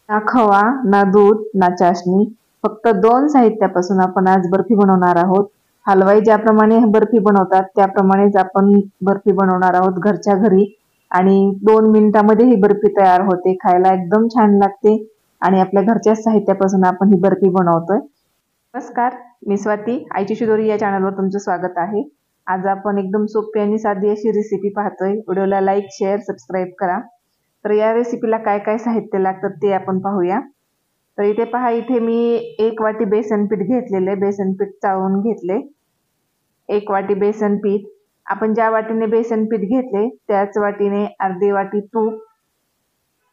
ना खवा, ना दूध, ना चाशणी, फक्त 2 साहित्यापासून आपण आज बर्फी बनवणार आहोत. हलवाई ज्याप्रमाणे बर्फी बनवतात त्याप्रमाणेच आपण बर्फी बनवणार आहोत घरच्या घरी आणि 2 मिनिटांमध्ये ही बर्फी तयार होते. खायला एकदम छान लागते आणि आपल्या घरच्याच साहित्यापासून आपण ही बर्फी बनवतोय. नमस्कार, मी स्वाती, आईची शिदोरी या चॅनलवर तुमचं स्वागत आहे. आज आपण एकदम सोपी आणि साधी अशी रेसिपी पाहतोय. व्हिडिओला लाईक, शेअर, सबस्क्राईब करा. तर या रेसिपीला काय काय साहित्य लागतं ते आपण पाहूया. तर इथे पहा, इथे मी 1 वाटी बेसन पीठ घेतलेले, बेसन पीठ चाळून घेतले. 1 वाटी बेसन पीठ, आपण ज्या वाटीने बेसन पीठ घेतले त्याच वाटीने अर्धी वाटी तूप,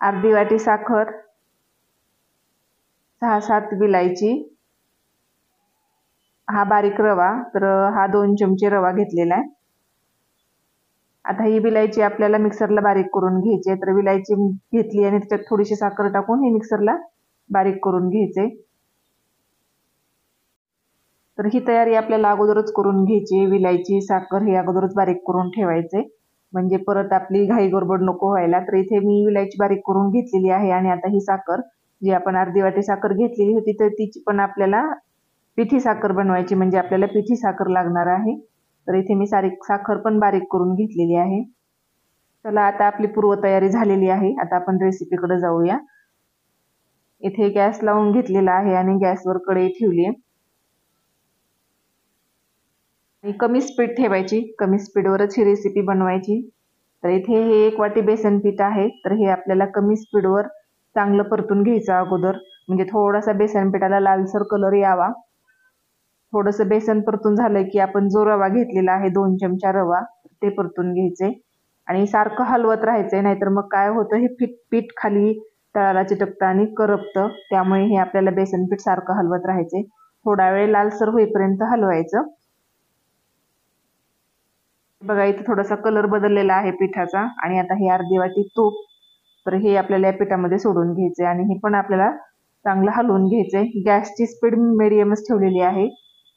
अर्धी वाटी साखर, 6-7 विलायची, हा बारीक रवा, तर हा 2 चमचे रवा घेतलेला आहे. आता ही विलायची आपल्याला मिक्सरला बारीक करून घ्यायची आहे. तर विलायची घेतली आणि त्याच्यात थोडीशी साखर टाकून हे मिक्सरला बारीक करून घ्यायचे. तर ही तयारी आपल्याला अगोदरच करून घ्यायची. विलायची, साखर हे अगोदरच बारीक करून ठेवायचे, म्हणजे परत आपली घाई गडबड नको व्हायला. तर इथे मी विलायची बारीक करून घेतलेली आहे आणि आता ही साखर, जी आपण अर्धी वाटी साखर घेतलेली होती, तर तिची पण आपल्याला पिठी साखर बनवायची, म्हणजे आपल्याला पिठी साखर लागणार आहे. तर इथे मी साखर पण बारीक करून घेतलेली आहे. चला, आता आपली पूर्वतयारी झालेली आहे. आता आपण रेसिपीकडे जाऊया. इथे गॅस लावून घेतलेला आहे आणि गॅसवर कढई ठेवली आहे आणि कमी स्पीड ठेवायची. कमी स्पीडवरच ही रेसिपी बनवायची. तर इथे हे 1 वाटी बेसन पीठ आहे, तर हे आपल्याला कमी स्पीडवर चांगलं परतून घ्यायचं अगोदर, म्हणजे थोडासा बेसन पिठाला लालसर कलर यावा. थोडंसं बेसन परतून झालं की आपण जो रवा घेतलेला आहे 2 चमचा रवा, ते परतून घ्यायचे आणि सारखं हलवत राहायचंय, नाहीतर मग काय होतं, हे पीठ खाली तळाला चिटकतं आणि करपतं. त्यामुळे हे आपल्याला बेसन पीठ सारखं हलवत राहायचे. थोडा वेळ लालसर होईपर्यंत हलवायचं. बघा, इथे थोडासा कलर बदललेला आहे पिठाचा आणि आता ही अर्धी वाटी तूप, तर हे आपल्याला या पिठामध्ये सोडून घ्यायचे आणि हे पण आपल्याला चांगलं हलवून घ्यायचंय. गॅसची स्पीड मिडियमच ठेवलेली आहे,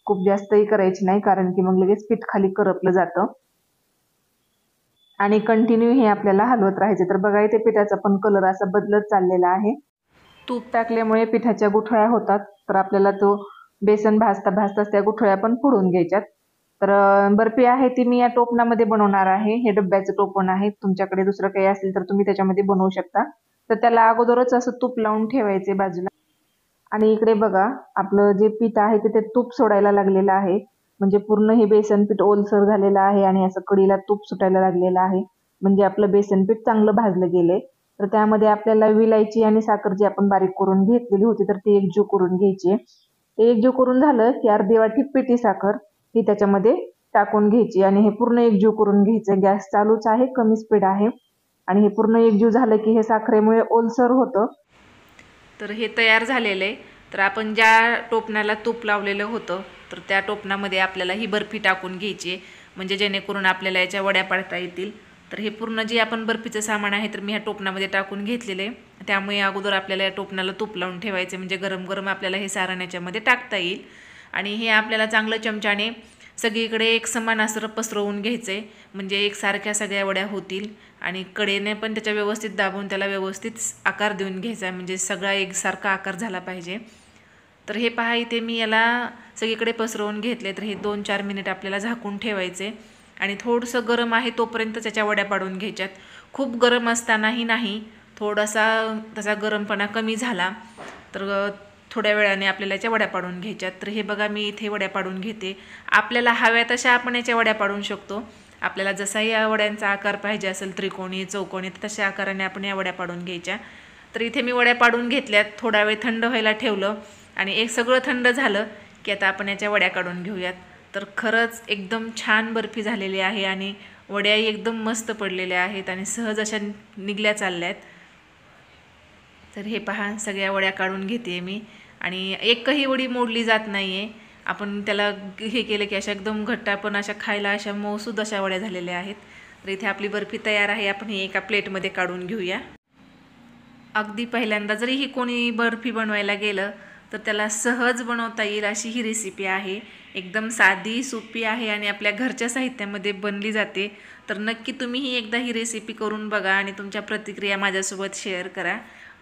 खूप जास्तही करायची नाही, कारण की मग लगेच पीठ खाली करपलं जातं. आणि कंटिन्यू हे आपल्याला हलवत राहायचे. तर बघा, इथे पिठाचा पण कलर असा बदलत चाललेला आहे. तूप टाकल्यामुळे पिठाच्या गुठळ्या होतात, तर आपल्याला तो बेसन भाजता भाजताच त्या गुठळ्या पण फोडून घ्यायच्यात. तर बर्फी आहे ती मी या टोपणामध्ये बनवणार आहे. हे डब्याचं टोपण आहे, तुमच्याकडे दुसरं काही असेल तर तुम्ही त्याच्यामध्ये बनवू शकता. तर त्याला अगोदरच असं तूप लावून ठेवायचे बाजूला. आणि इकडे बघा, आपलं जे पीठ आहे ते तूप सोडायला लागलेलं आहे, म्हणजे पूर्ण हे बेसन पीठ ओलसर झालेलं आहे आणि असं कढीला तूप सुटायला लागलेलं आहे, म्हणजे आपलं बेसन पीठ चांगलं भाजलं गेलंय. तर त्यामध्ये आपल्याला विलायची आणि साखर जी आपण बारीक करून घेतलेली होती, तर ती एकजीव करून घ्यायची. ते एकजीव करून झालं की अर्धी वाटी पिठी साखर ही त्याच्यामध्ये टाकून घ्यायची आणि हे पूर्ण एकजीव करून घ्यायचं. गॅस चालूच आहे, कमी स्पीड आहे आणि हे पूर्ण एकजीव झालं की हे साखरेमुळे ओलसर होतं. तर हे तयार झालेलं आहे. तर आपण ज्या टोपणाला तूप लावलेलं होतं, तर त्या टोपणामध्ये आपल्याला ही बर्फी टाकून घ्यायची, म्हणजे जेणेकरून आपल्याला याच्या वड्या पाडता येतील. तर हे पूर्ण जे आपण बर्फीचं सामान आहे तर मी ह्या टोपणामध्ये टाकून घेतलेलं आहे. त्यामुळे अगोदर आपल्याला या टोपणाला तूप लावून ठेवायचे, म्हणजे गरम गरम आपल्याला हे सारण याच्यामध्ये टाकता येईल. आणि हे आपल्याला चांगलं चमच्याने सगळीकडे एक समान असं पसरवून घ्यायचं आहे, म्हणजे एकसारख्या सगळ्या वड्या होतील. आणि कडेने पण त्याच्या व्यवस्थित दाबून त्याला व्यवस्थित आकार देऊन घ्यायचा आहे, म्हणजे सगळा एकसारखा आकार झाला पाहिजे. तर हे पहा, इथे मी याला सगळीकडे पसरवून घेतले. तर हे 2-4 मिनिट आपल्याला झाकून ठेवायचे आणि थोडंसं गरम आहे तोपर्यंत त्याच्या वड्या पाडून घ्यायच्यात. खूप गरम असतानाही नाही, थोडासा त्याचा गरमपणा कमी झाला तर थोड्या वेळाने आपल्याला याच्या वड्या पाडून घ्यायच्यात. तर हे बघा, मी इथे वड्या पाडून घेते. आपल्याला हव्या तशा आपण याच्या वड्या पाडून शकतो. आपल्याला जसाही या वड्यांचा आकार पाहिजे असेल, त्रिकोणी, चौकोनी, तशा आकाराने आपण या वड्या पाडून घ्यायच्या. तर इथे मी वड्या पाडून घेतल्यात, थोडा वेळ थंड व्हायला ठेवलं आणि एक सगळं थंड झालं की आता आपण याच्या वड्या काढून घेऊयात. तर खरंच एकदम छान बर्फी झालेली आहे आणि वड्याही एकदम मस्त पडलेल्या आहेत आणि सहज अशा निघल्या चालल्यात. तर हे पहा, सगळ्या वड्या काढून घेते मी आणि एकही वडी मोडली जात नाही आहे. आपण त्याला हे केलं की अशा एकदम घट्ट, पण अशा खायला अशा मऊसूद अशा वड्या झालेल्या आहेत. तर इथे आपली बर्फी तयार आहे. आपण ही एका प्लेटमध्ये काढून घेऊया. अगदी पहिल्यांदा जरी ही कोणी बर्फी बनवायला गेलं तर त्याला सहज बनवता येईल अशी ही रेसिपी आहे. एकदम साधी, सोपी आहे आणि आपल्या घरच्या साहित्यामध्ये बनली जाते. तर नक्की तुम्हीही एकदा ही रेसिपी करून बघा आणि तुमच्या प्रतिक्रिया माझ्यासोबत शेअर करा.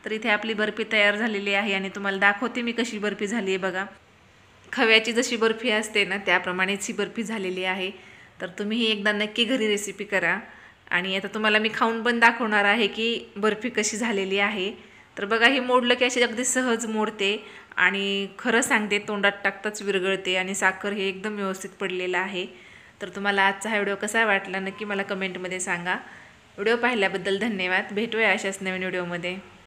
तर इथे आपली बर्फी तयार झालेली आहे आणि तुम्हाला दाखवते मी कशी बर्फी झाली आहे बघा. खव्याची जशी बर्फी असते ना त्याप्रमाणेच ही बर्फी झालेली आहे. तर तुम्ही एकदा नक्की घरी रेसिपी करा. आणि आता तुम्हाला मी खाऊन पण दाखवणार आहे की बर्फी कशी झालेली आहे. तर बघा ही मोडलं की अशी अगदी सहज मोडते आणि खरं सांगते तोंडात टाकताच विरघळते आणि साखर हे एकदम व्यवस्थित पडलेलं आहे. तर तुम्हाला आजचा हा व्हिडिओ कसा वाटला नक्की मला कमेंटमध्ये सांगा. व्हिडिओ पाहिल्याबद्दल धन्यवाद. भेटूया अशाच नवीन व्हिडिओमध्ये.